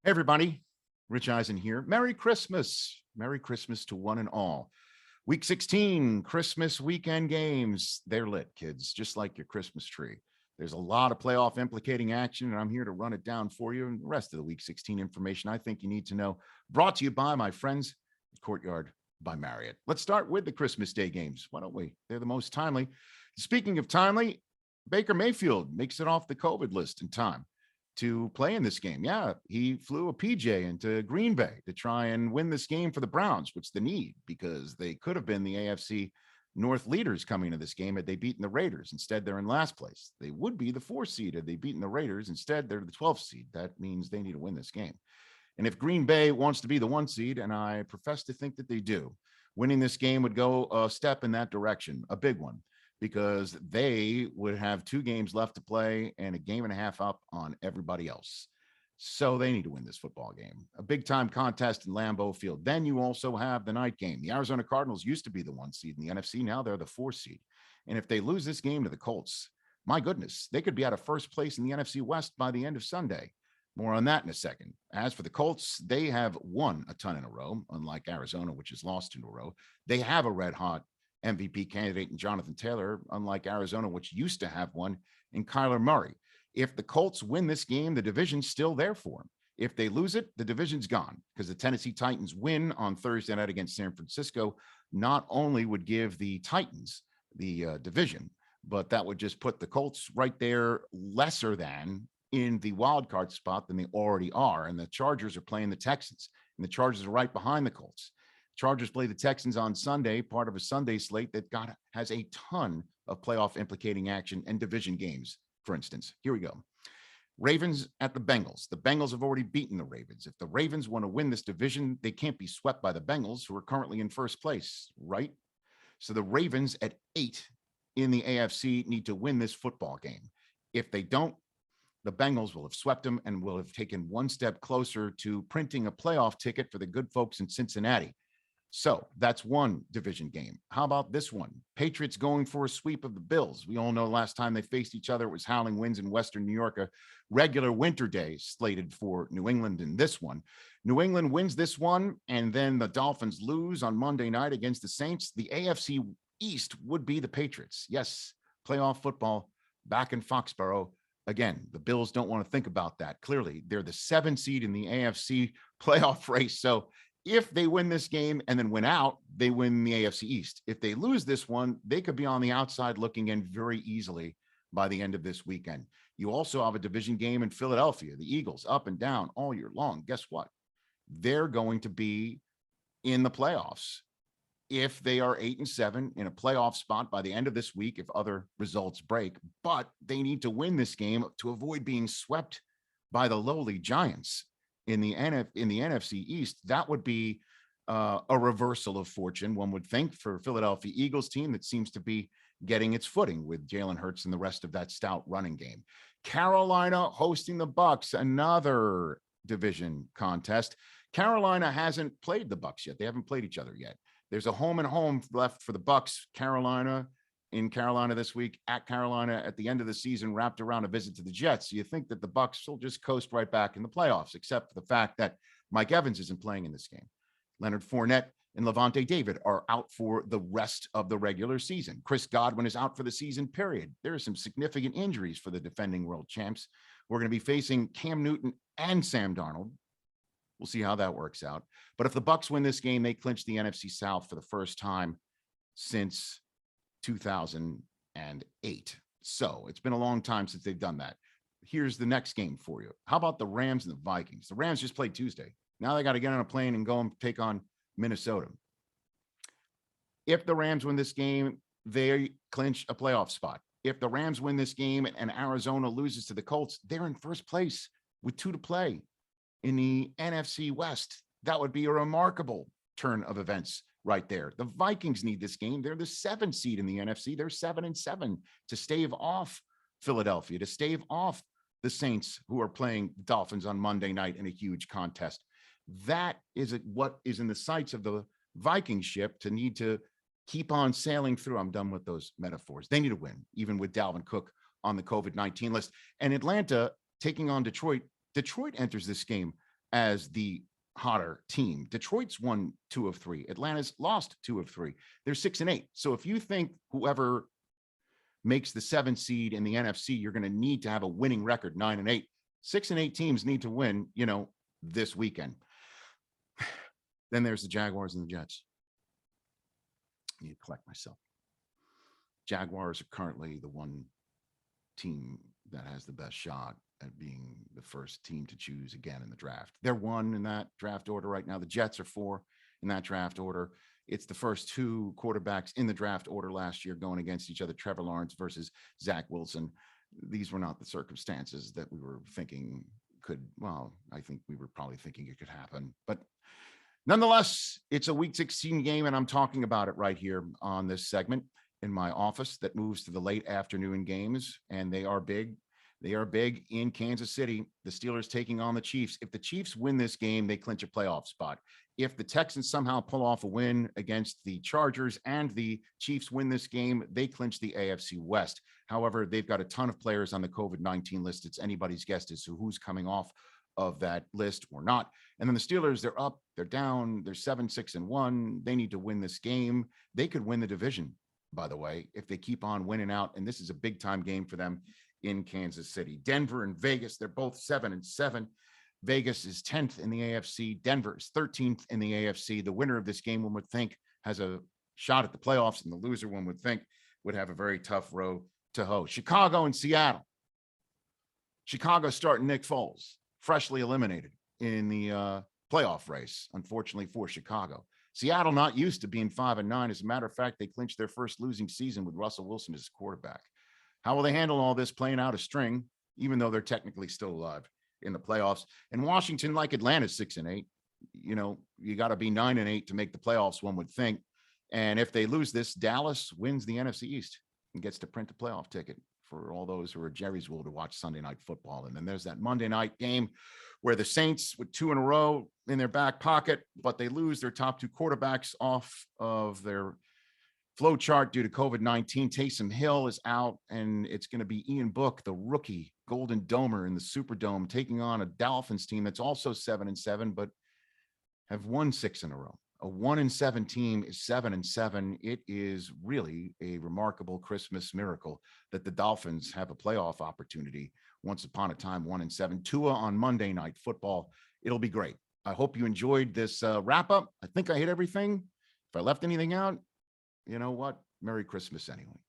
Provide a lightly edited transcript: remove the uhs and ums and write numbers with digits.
Hey, everybody. Rich Eisen here. Merry Christmas. Merry Christmas to one and all. Week 16, Christmas weekend games. They're lit, kids, just like your Christmas tree. There's a lot of playoff implicating action, and I'm here to run it down for you. And the rest of the Week 16 information I think you need to know, brought to you by my friends at Courtyard by Marriott. Let's start with the Christmas Day games. Why don't we? They're the most timely. Speaking of timely, Baker Mayfield makes it off the COVID list in time to play in this game. Yeah, he flew a PJ into Green Bay to try and win this game for the Browns, which they need because they could have been the AFC North leaders coming to this game had they beaten the Raiders. Instead, they're in last place. They would be the 4th seed had they beaten the Raiders. Instead, they're the 12th seed. That means they need to win this game. And if Green Bay wants to be the 1 seed, and I profess to think that they do, winning this game would go a step in that direction, a big one, because they would have 2 games left to play and a game and a half up on everybody else. So they need to win this football game. A big-time contest in Lambeau Field. Then you also have the night game. The Arizona Cardinals used to be the 1 seed in the NFC. Now they're the 4 seed. And if they lose this game to the Colts, my goodness, they could be out of first place in the NFC West by the end of Sunday. More on that in a second. As for the Colts, they have won a ton in a row, unlike Arizona, which has lost 2 in a row. They have a red-hot MVP candidate in Jonathan Taylor, unlike Arizona, which used to have one in Kyler Murray. If the Colts win this game, the division's still there for them. If they lose it, the division's gone because the Tennessee Titans win on Thursday night against San Francisco not only would give the Titans the division, but that would just put the Colts right there lesser than in the wild card spot than they already are. And the Chargers are playing the Texans, and the Chargers are right behind the Colts. Chargers play the Texans on Sunday, part of a Sunday slate that has a ton of playoff implicating action and division games. For instance, here we go. Ravens at the Bengals. The Bengals have already beaten the Ravens. If the Ravens want to win this division, they can't be swept by the Bengals, who are currently in first place, right? So the Ravens at 8 in the AFC need to win this football game. If they don't, the Bengals will have swept them and will have taken one step closer to printing a playoff ticket for the good folks in Cincinnati. So that's one division game. How about this one? Patriots going for a sweep of the Bills. We all know last time they faced each other, it was howling winds in Western New York, a regular winter day slated for New England in this one. New England wins this one, and then the Dolphins lose on Monday night against the Saints. The AFC East would be the Patriots. Yes, playoff football back in Foxborough. Again, the Bills don't want to think about that. Clearly, they're the 7 seed in the AFC playoff race. So if they win this game and then win out, they win the AFC East. If they lose this one, they could be on the outside looking in very easily by the end of this weekend. You also have a division game in Philadelphia, the Eagles up and down all year long. Guess what? They're going to be in the playoffs if they are 8-7 in a playoff spot by the end of this week, if other results break, but they need to win this game to avoid being swept by the lowly Giants. In the NFC East, that would be a reversal of fortune, one would think, for Philadelphia Eagles team that seems to be getting its footing with Jalen Hurts and the rest of that stout running game. Carolina hosting the Bucs, another division contest. Carolina hasn't played the Bucs yet. They haven't played each other yet. There's a home and home left for the Bucs. Carolina in Carolina this week, at Carolina at the end of the season, wrapped around a visit to the Jets. So you think that the Bucs will just coast right back in the playoffs, except for the fact that Mike Evans isn't playing in this game. Leonard Fournette and Levante David are out for the rest of the regular season. Chris Godwin is out for the season, period. There are some significant injuries for the defending world champs. We're going to be facing Cam Newton and Sam Darnold. We'll see how that works out. But if the Bucs win this game, they clinch the NFC South for the first time since 2008. So it's been a long time since they've done that. Here's the next game for you. How about the Rams and the Vikings? The Rams just played Tuesday. Now they got to get on a plane and go and take on Minnesota. If the Rams win this game, they clinch a playoff spot. If the Rams win this game and Arizona loses to the Colts, they're in first place with 2 to play in the NFC West. That would be a remarkable turn of events right there. The Vikings need this game. They're the 7th seed in the NFC. They're 7-7 to stave off Philadelphia, to stave off the Saints, who are playing Dolphins on Monday night in a huge contest. That is what is in the sights of the Viking ship to need to keep on sailing through. I'm done with those metaphors. They need to win, even with Dalvin Cook on the COVID-19 list. And Atlanta taking on Detroit. Detroit enters this game as the hotter team. Detroit's won 2 of 3. Atlanta's lost 2 of 3. They're 6-8. So if you think whoever makes the 7th seed in the NFC, you're going to need to have a winning record, 9-8. 6-8 teams need to win, this weekend. Then there's the Jaguars and the Jets. I need to collect myself. Jaguars are currently the one team that has the best shot at being the first team to choose again in the draft. They're 1 in that draft order right now. The Jets are 4 in that draft order. It's the first 2 quarterbacks in the draft order last year going against each other, Trevor Lawrence versus Zach Wilson. These were not the circumstances that we were thinking I think we were probably thinking it could happen. But nonetheless, it's a Week 16 game, and I'm talking about it right here on this segment in my office that moves to the late afternoon games, and they are big. They are big in Kansas City. The Steelers taking on the Chiefs. If the Chiefs win this game, they clinch a playoff spot. If the Texans somehow pull off a win against the Chargers and the Chiefs win this game, they clinch the AFC West. However, they've got a ton of players on the COVID-19 list. It's anybody's guess as to who's coming off of that list or not. And then the Steelers, they're up, they're down, they're 7-6-1. They need to win this game. They could win the division, by the way, if they keep on winning out. And this is a big time game for them in Kansas City. Denver and Vegas, they're both 7-7. Vegas is 10th in the AFC. Denver is 13th in the AFC. The winner of this game, one would think, has a shot at the playoffs, and the loser, one would think, would have a very tough row to hoe. Chicago and Seattle. Chicago starting Nick Foles, freshly eliminated in the playoff race, unfortunately for Chicago. Seattle not used to being 5-9. As a matter of fact, they clinched their first losing season with Russell Wilson as quarterback. How will they handle all this playing out a string, even though they're technically still alive in the playoffs? And Washington, like Atlanta, 6-8. You got to be 9-8 to make the playoffs, one would think. And if they lose this, Dallas wins the NFC East and gets to print a playoff ticket for all those who are Jerry's World to watch Sunday Night Football. And then there's that Monday night game where the Saints, with 2 in a row in their back pocket, but they lose their top 2 quarterbacks off of their flow chart due to COVID-19. Taysom Hill is out, and it's going to be Ian Book, the rookie Golden Domer in the Superdome, taking on a Dolphins team that's also 7-7, but have won 6 in a row. A 1-7 team is 7-7. It is really a remarkable Christmas miracle that the Dolphins have a playoff opportunity. Once upon a time, 1-7. Tua on Monday Night Football. It'll be great. I hope you enjoyed this wrap up. I think I hit everything. If I left anything out, you know what? Merry Christmas anyway.